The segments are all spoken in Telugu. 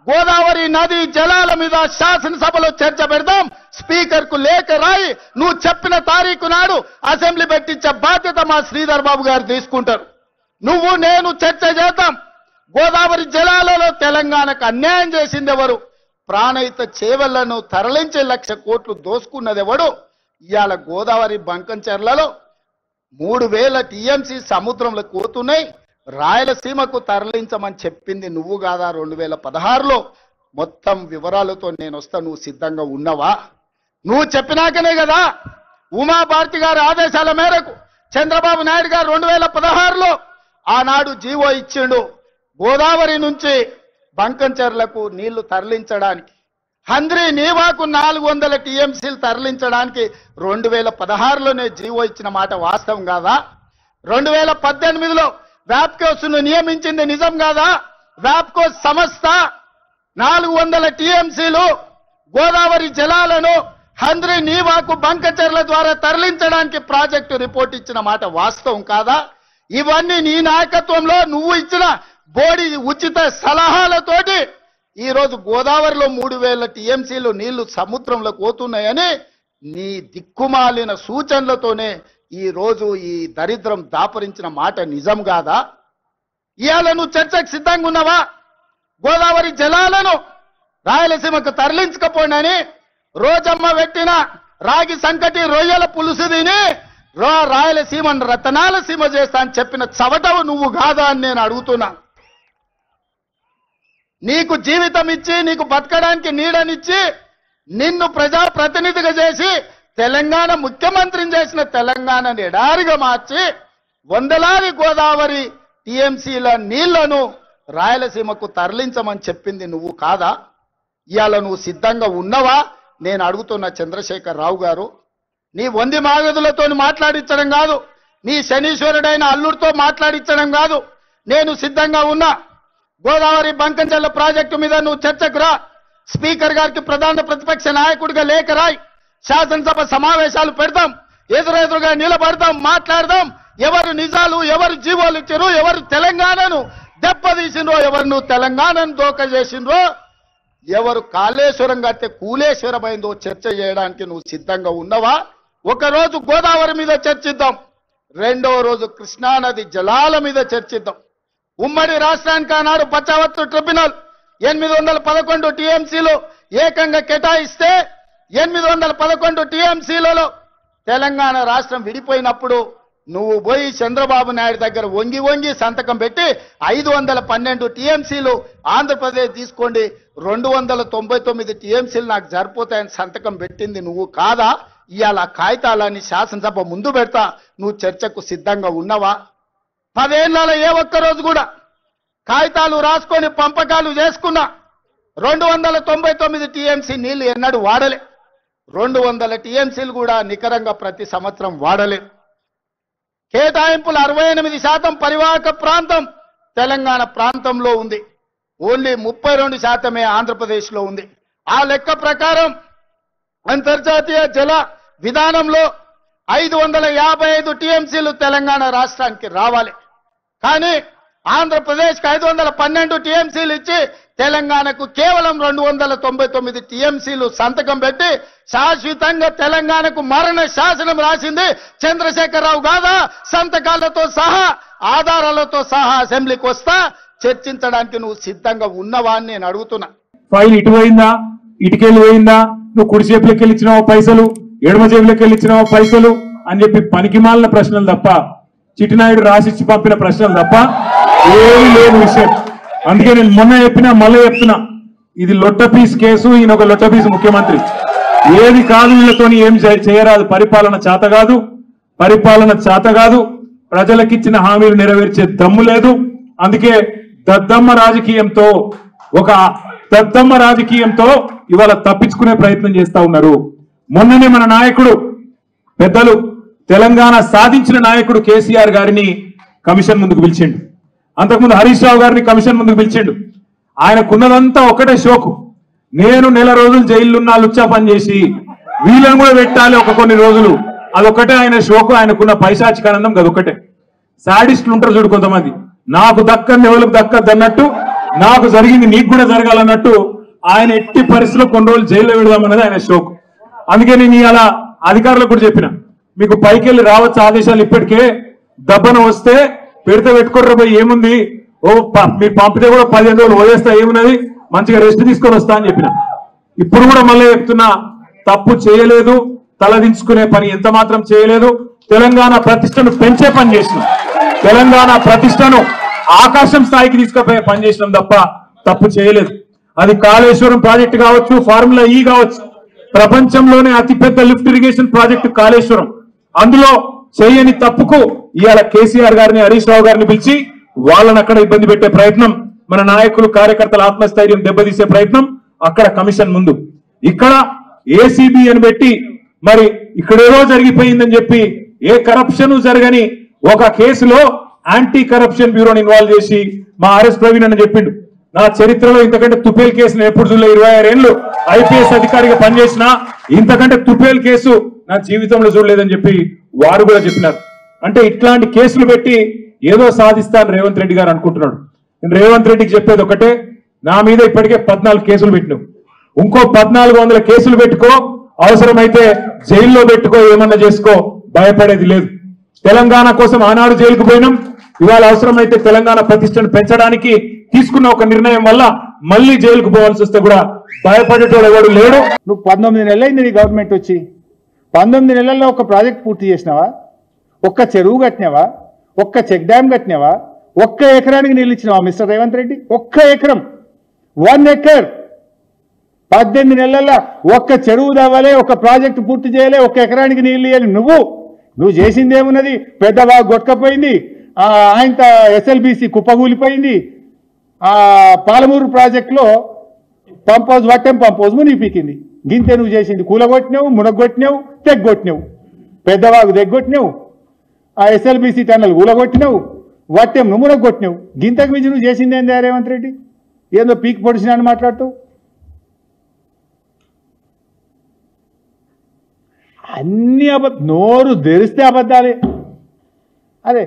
గోదావరి నది జలాల మీద శాసనసభలో చర్చ పెడదాం, స్పీకర్ కు లేఖ రాయి, నువ్వు చెప్పిన తారీఖు నాడు అసెంబ్లీ పెట్టించే బాధ్యత మా శ్రీధర్ బాబు గారు తీసుకుంటారు. నువ్వు నేను చర్చ చేద్దాం. గోదావరి జలాలలో తెలంగాణకు అన్యాయం చేసింది ఎవరు? ప్రాణహిత చేవళ్లను తరలించే 1,00,000 కోట్లు దోసుకున్నది ఎవడు? ఇవాళ గోదావరి బంకంచెర్లలో 3,000 టీఎంసీ సముద్రంలో పోతున్నాయి. రాయలసీమకు తరలించమని చెప్పింది నువ్వు కాదా? 2016లో మొత్తం వివరాలతో నేను వస్తా. నువ్వు సిద్ధంగా ఉన్నవా? నువ్వు చెప్పినాకనే కదా ఉమాభారతి గారి ఆదేశాల మేరకు చంద్రబాబు నాయుడు గారు 2016లో ఆనాడు జీవో ఇచ్చిండు. గోదావరి నుంచి బంకంచెర్లకు నీళ్లు తరలించడానికి, హంద్రీ నీవాకు 400 టీఎంసీలు తరలించడానికి 2016లోనే జీవో ఇచ్చిన మాట వాస్తవం కాదా? 2018లో వ్యాప్కోస్ను నియమించింది నిజం కాదా? వ్యాప్కోస్ సంస్థ 400 టీఎంసీలు గోదావరి జలాలను హంద్రీ నీవాకు బంకచెర్ల ద్వారా తరలించడానికి ప్రాజెక్టు రిపోర్ట్ ఇచ్చిన మాట వాస్తవం కాదా? ఇవన్నీ నీ నాయకత్వంలో నువ్వు ఇచ్చిన బోడి ఉచిత సలహాలతోటి ఈ రోజు గోదావరిలో 3,000 టీఎంసీలు నీళ్లు సముద్రంలో పోతున్నాయని నీ దిక్కుమాలిన సూచనలతోనే ఈ రోజు ఈ దరిద్రం దాపరించిన మాట నిజం కాదా? ఇవాళ నువ్వు చర్చకు సిద్ధంగా ఉన్నావా? గోదావరి జలాలను రాయలసీమకు తరలించకపోయినని రోజమ్మ పెట్టిన రాగి సంకటి రొయ్యల పులుసు తిని రాయలసీమను రతనాల సీమ చేస్తా అని చెప్పిన చవటవు నువ్వు కాదా అని నేను అడుగుతున్నా. నీకు జీవితం ఇచ్చి, నీకు బతకడానికి నీడనిచ్చి, నిన్ను ప్రజాప్రతినిధిగా చేసి తెలంగాణ ముఖ్యమంత్రిని చేసిన తెలంగాణని ఎడారిగా మార్చి వందలాది గోదావరి టీఎంసీల నీళ్లను రాయలసీమకు తరలించమని చెప్పింది నువ్వు కాదా? ఇవాళ నువ్వు సిద్ధంగా ఉన్నవా నేను అడుగుతున్న చంద్రశేఖర్ రావు గారు. నీ వంది మాగదులతో మాట్లాడించడం కాదు, నీ శనీశ్వరుడైన అల్లుడితో మాట్లాడించడం కాదు. నేను సిద్ధంగా ఉన్నా. గోదావరి బంకంచెర్ల ప్రాజెక్టు మీద నువ్వు చర్చకు రా. స్పీకర్ గారికి ప్రధాన ప్రతిపక్ష నాయకుడిగా లేఖ రాయి. శాసనసభ సమావేశాలు పెడతాం, ఎదురెదురుగా నిలబడతాం, మాట్లాడదాం. ఎవరు నిజాలు, ఎవరు జీవోలు ఇచ్చారు, ఎవరు తెలంగాణను దెబ్బతీసిండ్రో, ఎవరు నువ్వు తెలంగాణను దోక చేసిండ్రో, ఎవరు కాళేశ్వరం కడితే కూలేశ్వరమైందో చర్చ చేయడానికి నువ్వు సిద్ధంగా ఉన్నవా? ఒకరోజు గోదావరి మీద చర్చిద్దాం, రెండో రోజు కృష్ణానది జలాల మీద చర్చిద్దాం. ఉమ్మడి రాష్ట్రానికి ఆనాడు పచ్చావత్తు ట్రిబ్యునల్ 811 టీఎంసీలు ఏకంగా కేటాయిస్తే 811 టీఎంసీలలో తెలంగాణ రాష్ట్రం విడిపోయినప్పుడు నువ్వు పోయి చంద్రబాబు నాయుడు దగ్గర వంగి వంగి సంతకం పెట్టి 512 టీఎంసీలు ఆంధ్రప్రదేశ్ తీసుకోండి, 299 టీఎంసీలు నాకు సరిపోతాయని సంతకం పెట్టింది నువ్వు కాదా? ఇవాళ కాగితాలని శాసనసభ ముందు పెడతా. నువ్వు చర్చకు సిద్ధంగా ఉన్నవా? 10 ఏళ్లలో ఏ ఒక్కరోజు కూడా కాగితాలు రాసుకొని పంపకాలు చేసుకున్నా 299 టీఎంసీ నీళ్లు ఎన్నడూ వాడలే. 200 టీఎంసీలు కూడా నికరంగా ప్రతి సంవత్సరం వాడలే. కేటాయింపులు 68% పరివాహక ప్రాంతం తెలంగాణ ప్రాంతంలో ఉంది, ఓన్లీ 32% ఆంధ్రప్రదేశ్లో ఉంది. ఆ లెక్క ప్రకారం అంతర్జాతీయ జల విధానంలో 555 టీఎంసీలు తెలంగాణ రాష్ట్రానికి రావాలి. కానీ ఆంధ్రప్రదేశ్కి 512 టీఎంసీలు ఇచ్చి తెలంగాణకు కేవలం 299 టీఎంసీలు సంతకం పెట్టి శాశ్వతంగా తెలంగాణకు మరణ శాసనం రాసింది చంద్రశేఖరరావు కాదా? సంతకాలతో సహా ఆధారాలతో సహా అసెంబ్లీకి వస్తా, చర్చించడానికి నువ్వు సిద్ధంగా ఉన్నవా అని నేను అడుగుతున్నా. ఫైల్ ఇటు పోయిందా, ఇటుకెళ్ళి పోయిందా, నువ్వు కుడి చేపులకి వెళ్ళి ఇచ్చినావా పైసలు, ఎడమ చేపులకి వెళ్ళి ఇచ్చినావా పైసలు అని చెప్పి పనికిమాలిన ప్రశ్నలు తప్ప, చిట్టినాయుడు రాసిచ్చి పంపిన ప్రశ్నలు తప్ప ఏమీ లేని విషయం. అందుకే నేను మొన్న చెప్పినా మళ్ళీ చెప్తున్నా, ఇది లొట్టపీస్ కేసు, ఈయన ఒక లొట్టపీస్ ముఖ్యమంత్రి. ఏది కాదు, వీళ్ళతో ఏం చేయరాదు. పరిపాలన చేత కాదు, ప్రజలకిచ్చిన హామీలు నెరవేర్చే దమ్ము లేదు. అందుకే దద్దమ్మ రాజకీయంతో ఇవాళ తప్పించుకునే ప్రయత్నం చేస్తా ఉన్నారు. మొన్ననే మన నాయకుడు పెద్దలు తెలంగాణ సాధించిన నాయకుడు కేసీఆర్ గారిని కమిషన్ ముందుకు పిలిచిండు. అంతకుముందు హరీష్ రావు గారిని కమిషన్ ముందుకు పిలిచిండు. ఆయనకున్నదంతా ఒకటే షోకు, నేను నెల రోజులు జైలున్నా లుచ్చా పని చేసి వీళ్ళని కూడా పెట్టాలి ఒక కొన్ని రోజులు, అదొకటే ఆయన షోకు. ఆయనకున్న పైశాచికానందం అదొకటే. సాడిస్టులు ఉంటారు చూడు కొంతమంది, నాకు దక్కని ఎవరికి దక్కద్దు అన్నట్టు నాకు జరిగింది నీకు కూడా జరగాలన్నట్టు ఆయన ఎట్టి పరిస్థితుల్లో కొన్ని రోజులు జైల్లో పెడదామన్నది ఆయన షోక్. అందుకే నేను ఇలా అధికారులకు కూడా చెప్పిన, మీకు పైకి వెళ్ళి రావచ్చు ఆదేశాలు, ఇప్పటికే దబ్బన వస్తే పెడితే పెట్టుకోర్ర పోయి ఏముంది, మీరు పంపితే కూడా 15 రోజులు వదిలేస్తా ఏమున్నది, మంచిగా రెస్ట్ తీసుకొని వస్తా అని చెప్పిన. ఇప్పుడు కూడా మళ్ళీ చెప్తున్నా, తప్పు చేయలేదు, తలదించుకునే పని ఎంత మాత్రం చేయలేదు. తెలంగాణ ప్రతిష్టను పెంచే పని చేసినాం, తెలంగాణ ప్రతిష్టను ఆకాశం స్థాయికి తీసుకుపోయే పని చేసినాం తప్ప తప్పు చేయలేదు. అది కాళేశ్వరం ప్రాజెక్టు కావచ్చు, ఫార్ములా ఈ కావచ్చు, ప్రపంచంలోనే అతిపెద్ద లిఫ్ట్ ఇరిగేషన్ ప్రాజెక్టు కాళేశ్వరం. అందులో చేయని తప్పుకు ఇవాళ కేసీఆర్ గారిని, హరీష్ రావు గారిని పిలిచి వాళ్ళని అక్కడ ఇబ్బంది పెట్టే ప్రయత్నం, మన నాయకులు కార్యకర్తల ఆత్మస్థైర్యం దెబ్బతీసే ప్రయత్నం అక్కడ కమిషన్ ముందు. ఇక్కడ ఏసీబీ అని పెట్టి మరి ఇక్కడేదో జరిగిపోయిందని చెప్పి ఏ కరప్షన్ జరగని ఒక కేసులో యాంటీ కరప్షన్ బ్యూరోని ఇన్వాల్వ్ చేసి మా ఆర్ఎస్ ప్రవీణ్ అని చెప్పిండు, నా చరిత్రలో ఇంతకంటే తుపేల్ కేసును ఎప్పుడు చూడలే, 26 ఏళ్ళు ఐపీఎస్ అధికారిగా పనిచేసిన ఇంతకంటే తుపేల్ కేసు నా జీవితంలో చూడలేదని చెప్పి వారు కూడా చెప్పినారు. అంటే ఇట్లాంటి కేసులు పెట్టి ఏదో సాధిస్తాను రేవంత్ రెడ్డి గారు అనుకుంటున్నాడు. నేను రేవంత్ రెడ్డికి చెప్పేది ఒకటే, నా మీద ఇప్పటికే 14 కేసులు పెట్టినావు, ఇంకో 1400 కేసులు పెట్టుకో, అవసరమైతే జైల్లో పెట్టుకో, ఏమన్నా చేసుకో, భయపడేది లేదు. తెలంగాణ కోసం ఆనాడు జైలుకు పోయినాం, ఇవాళ అవసరమైతే తెలంగాణ ప్రతిష్టను పెంచడానికి తీసుకున్న ఒక నిర్ణయం వల్ల మళ్ళీ జైలుకు పోవాల్సి వస్తే కూడా భయపడేటోడు ఎవడు లేడు. నువ్వు 19 నెలలైంది నీ గవర్నమెంట్ వచ్చి, 19 నెలల్లో ఒక ప్రాజెక్ట్ పూర్తి చేసినావా? ఒక్క చెరువు కట్టినావా? ఒక్క చెక్ డ్యామ్ కట్టినావా? ఒక్క ఎకరానికి నీళ్ళు ఇచ్చినావా మిస్టర్ రేవంత్ రెడ్డి? ఒక్క ఎకరం, 1 ఎకర్. 18 నెలల్లో ఒక్క చెరువు తవ్వలే, ఒక్క ప్రాజెక్టు పూర్తి చేయలే, ఒక్క ఎకరానికి నీళ్ళు ఇవ్వాలి. నువ్వు చేసింది ఏమున్నది? పెద్దబాగా గొట్టకపోయింది, ఆయన ఎస్ఎల్బిసి కుప్పగూలిపోయింది, పాలమూరు ప్రాజెక్టులో pump house Vattem pump house మునిగిపీకింది. గింతే నువ్వు చేసింది. కూలగొట్టినావు, మునగొట్టినావు, తెగ్గొట్టినావు, పెద్దవాగు తెగ్గొట్టినావు, ఆ ఎస్ఎల్బిసి టన్నల్ కూలగొట్టినావు, వట్టెం నువ్వు మునగొట్టినావు. గింతకు మించి నువ్వు చేసింది ఏంది రేవంత్ రెడ్డి? ఏందో పీక్ పొడిచినా అని మాట్లాడుతావు. అన్ని నోరు తెరిస్తే అబద్ధాలే. అదే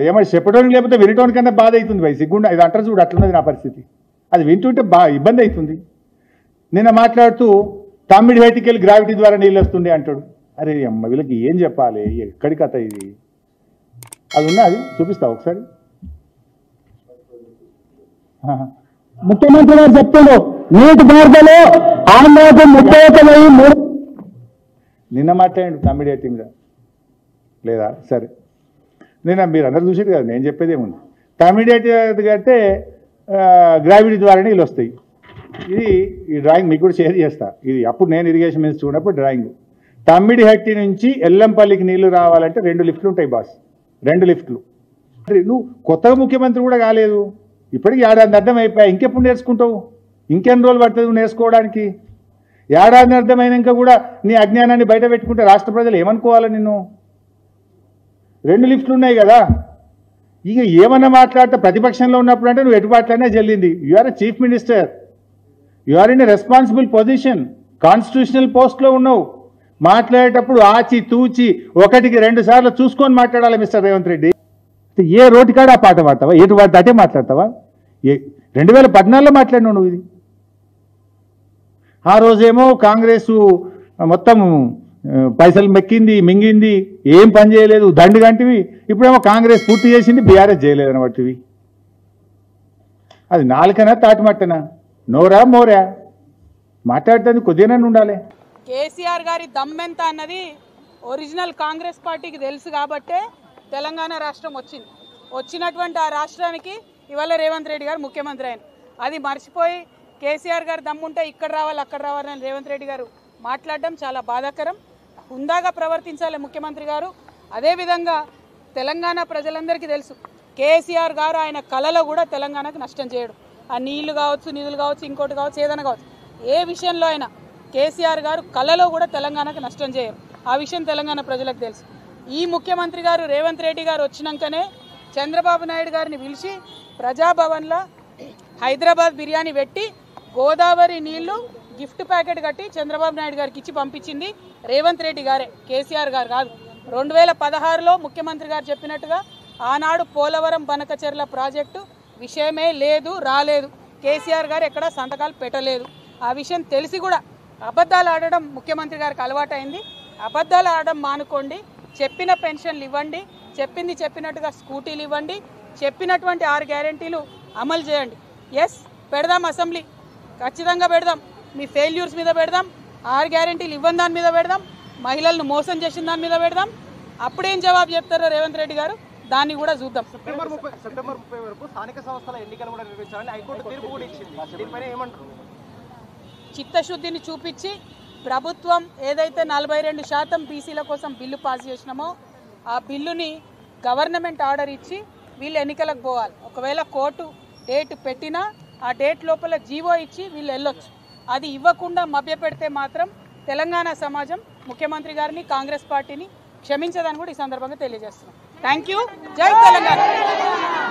ఏమైనా చెప్పడానికి లేకపోతే వినటానికన్నా బాధ అవుతుంది భయ్, సిగ్గుండా. ఇది అంటారు చూడు, అట్లున్నది నా పరిస్థితి. అది వింటుంటే ఇబ్బంది అవుతుంది. నిన్న మాట్లాడుతూ తమ్మిడి హేటికి వెళ్ళి గ్రావిటీ ద్వారా నీళ్ళు వస్తుండే అంటాడు. అరే అమ్మ, వీళ్ళకి ఏం చెప్పాలి? ఎక్కడి కథ ఇది? అది ఉన్నది చూపిస్తావు ఒకసారి. ముఖ్యమంత్రి గారు చెప్తాడు, నీటి మార్గంలో ఆంధ్రాకు 31,000 నిన్న మాట్లాడండి తమ్మిడి హేటి మీద లేదా? సరే, నేను మీరు అందరూ చూసేది కదా, నేను చెప్పేది ఏముంది. తమ్మిడి హేటి కడితే గ్రావిటీ ద్వారా నీళ్ళు వస్తాయి. ఈ డ్రాయింగ్ మీకు కూడా షేర్ చేస్తా. ఇది అప్పుడు నేను ఇరిగేషన్ మినిస్టర్ చూడప్పుడు డ్రాయింగ్. తమ్మిడి హట్టి నుంచి ఎల్లంపల్లికి నీళ్లు రావాలంటే 2 లిఫ్ట్లు ఉంటాయి బాస్, 2 లిఫ్ట్లు. నువ్వు కొత్తగా ముఖ్యమంత్రి కూడా కాలేదు, ఇప్పటికి ఏడాది అర్థం అయిపోయాయి. ఇంకెప్పుడు నేర్చుకుంటావు? ఇంకెన్ని రోజులు పడుతుంది నువ్వు నేర్చుకోవడానికి? ఏడాది అర్థమైనాక కూడా నీ అజ్ఞానాన్ని బయట పెట్టుకుంటే రాష్ట్ర ప్రజలు ఏమనుకోవాలి నిన్ను? 2 లిఫ్ట్లు ఉన్నాయి కదా, ఇక ఏమన్నా మాట్లాడితే ప్రతిపక్షంలో ఉన్నప్పుడు అంటే నువ్వు ఎటు మాట్లాడినా చెల్లింది. You are a chief minister, you are in a responsible position, constitutional పోస్ట్లో ఉన్నావు. మాట్లాడేటప్పుడు ఆచి తూచి 1కి 2 సార్లు చూసుకొని మాట్లాడాలి మిస్టర్ రేవంత్ రెడ్డి. ఏ రోటి కాడ ఆ పాట పాడతావా? ఎటు వాటి అటే మాట్లాడతావా? 2014లో మాట్లాడినావు నువ్వు ఇది. ఆ రోజేమో కాంగ్రెస్ మొత్తం పైసలు మెక్కింది, మింగింది, ఏం పని చేయలేదు, దండుగంటివి. ఇప్పుడేమో కాంగ్రెస్ పూర్తి చేసింది, బీఆర్ఎస్ చేయలేదని బట్టివి. అది నాలుకనా తాటిమట్టనా? నోరా మోరా? మాట్లాడుతుంది కొద్దిగానే ఉండాలి. కేసీఆర్ గారి దమ్మెంత అన్నది ఒరిజినల్ కాంగ్రెస్ పార్టీకి తెలుసు కాబట్టే తెలంగాణ రాష్ట్రం వచ్చింది. వచ్చినటువంటి ఆ రాష్ట్రానికి ఇవాళ రేవంత్ రెడ్డి గారు ముఖ్యమంత్రి అయిన. అది మర్చిపోయి కేసీఆర్ గారు దమ్ముంటే ఇక్కడ రావాలి అక్కడ రావాలని రేవంత్ రెడ్డి గారు మాట్లాడడం చాలా బాధాకరం. హుందాగా ప్రవర్తించాలి ముఖ్యమంత్రి గారు. అదేవిధంగా తెలంగాణ ప్రజలందరికీ తెలుసు, కేసీఆర్ గారు ఆయన కళలో కూడా తెలంగాణకు నష్టం చేయడు. ఆ నీళ్లు కావచ్చు, నిధులు కావచ్చు, ఇంకోటి కావచ్చు, ఏదైనా కావచ్చు, ఏ విషయంలో అయినా కేసీఆర్ గారు కళలో కూడా తెలంగాణకు నష్టం చేయరు. ఆ విషయం తెలంగాణ ప్రజలకు తెలుసు. ఈ ముఖ్యమంత్రి గారు రేవంత్ రెడ్డి గారు వచ్చినాకనే చంద్రబాబు నాయుడు గారిని పిలిచి ప్రజాభవన్లో హైదరాబాద్ బిర్యానీ పెట్టి గోదావరి నీళ్లు గిఫ్ట్ ప్యాకెట్ కట్టి చంద్రబాబు నాయుడు గారికి ఇచ్చి పంపించింది రేవంత్ రెడ్డి గారే, కేసీఆర్ గారు కాదు. 2016లో ముఖ్యమంత్రి గారు చెప్పినట్టుగా ఆనాడు పోలవరం బనకచెర్ల ప్రాజెక్టు విషయమే లేదు, రాలేదు. కేసీఆర్ గారు ఎక్కడ సంతకాలు పెట్టలేదు. ఆ విషయం తెలిసి కూడా అబద్ధాలు ఆడడం ముఖ్యమంత్రి గారికి అలవాటైంది. అబద్ధాలు ఆడడం మానుకోండి. చెప్పిన పెన్షన్లు ఇవ్వండి, చెప్పింది చెప్పినట్టుగా స్కూటీలు ఇవ్వండి, చెప్పినటువంటి 6 గ్యారెంటీలు అమలు చేయండి. ఎస్, పెడదాం అసెంబ్లీ, ఖచ్చితంగా పెడదాం. మీ ఫెయిల్యూర్స్ మీద పెడదాం, 6 గ్యారెంటీలు ఇవ్వని దాని మీద పెడదాం, మహిళలను మోసం చేసిన దాని మీద పెడదాం. అప్పుడేం జవాబు చెప్తారో రేవంత్ రెడ్డి గారు దాన్ని కూడా చూద్దాం. సెప్టెంబర్ 30 వరకు స్థానిక సంస్థల ఎన్నికలు కూడా నిర్వహించాలని హైకోర్టు తీర్పు కూడా ఇచ్చింది. దీనిపైన ఏమంటారు? చిత్తశుద్ధిని చూపించి ప్రభుత్వం ఏదైతే 42% బీసీల కోసం బిల్లు పాస్ చేసినామో ఆ బిల్లుని గవర్నమెంట్ ఆర్డర్ ఇచ్చి వీళ్ళు ఎన్నికలకు పోవాలి. ఒకవేళ కోర్టు డేట్ పెట్టినా ఆ డేట్ లోపల జీవో ఇచ్చి వీళ్ళు వెళ్ళొచ్చు. అది ఇవ్వకుండా మభ్యపెడితే మాత్రం తెలంగాణ సమాజం ముఖ్యమంత్రి గారిని, కాంగ్రెస్ పార్టీని క్షమించదని కూడా ఈ సందర్భంగా తెలియజేస్తున్నాం. Thank you. జై తెలంగాణ.